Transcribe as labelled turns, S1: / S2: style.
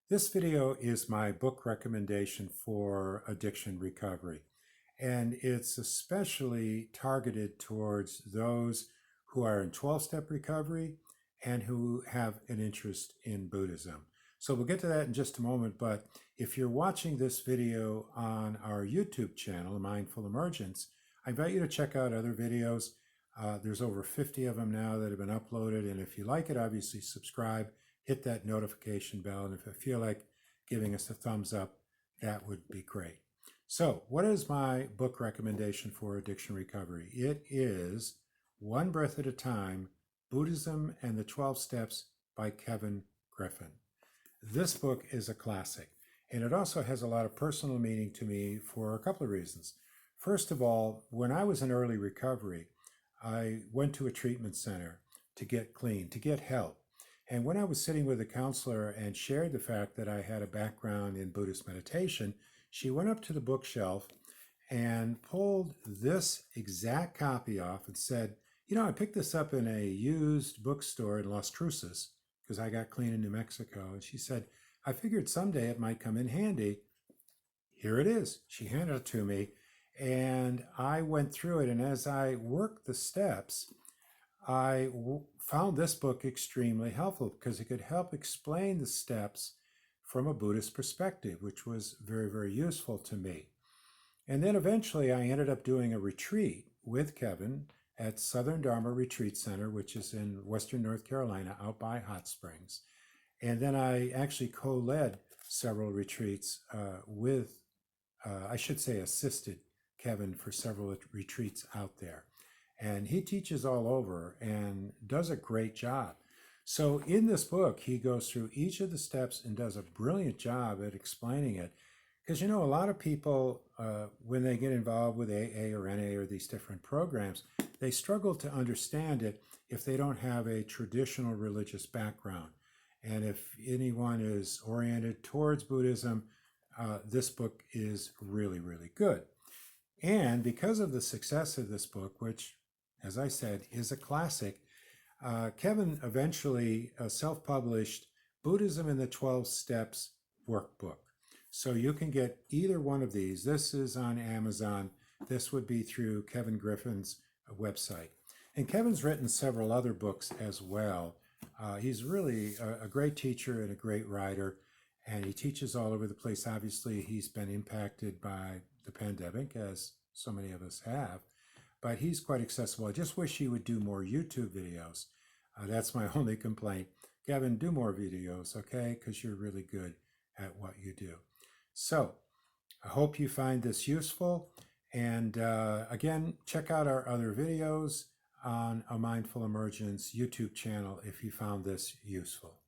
S1: This video is my book recommendation for addiction recovery, and it's especially targeted towards those who are in 12-step recovery and who have an interest in Buddhism. So we'll get to that in just a moment, but if you're watching this video on our YouTube channel, Mindful Emergence, I invite you to check out other videos. There's over 50 of them now that have been uploaded, and if you like it, obviously subscribe, hit that notification bell, and if you feel like giving us a thumbs up, that would be great. So, what is my book recommendation for addiction recovery? It is One Breath at a Time, Buddhism and the 12 Steps by Kevin Griffin. This book is a classic, and it also has a lot of personal meaning to me for a couple of reasons. First of all, when I was in early recovery, I went to a treatment center to get clean, to get help. And when I was sitting with a counselor and shared the fact that I had a background in Buddhist meditation, she went up to the bookshelf and pulled this exact copy off and said, I picked this up in a used bookstore in Las Cruces because I got clean in New Mexico. And she said, I figured someday it might come in handy. Here it is. She handed it to me, and I went through it. And as I worked the steps, I found this book extremely helpful because it could help explain the steps from a Buddhist perspective, which was very, very useful to me. And then eventually I ended up doing a retreat with Kevin at Southern Dharma Retreat Center, which is in Western North Carolina, out by Hot Springs. And then I actually co-led several retreats with, I should say assisted Kevin for several retreats out there. And he teaches all over and does a great job. So in this book, he goes through each of the steps and does a brilliant job at explaining it. Because, a lot of people, when they get involved with AA or NA or these different programs, they struggle to understand it if they don't have a traditional religious background. And if anyone is oriented towards Buddhism, this book is really, really good. And because of the success of this book, which, as I said, is a classic, Kevin eventually self-published Buddhism in the 12 Steps workbook. So you can get either one of these. This is on Amazon. This would be through Kevin Griffin's website. And Kevin's written several other books as well. He's really a great teacher and a great writer, and he teaches all over the place. Obviously, he's been impacted by the pandemic, as so many of us have, but he's quite accessible. I just wish he would do more YouTube videos. That's my only complaint. Kevin, do more videos, okay? Because you're really good at what you do. So I hope you find this useful. And again, check out our other videos on a Mindful Emergence YouTube channel if you found this useful.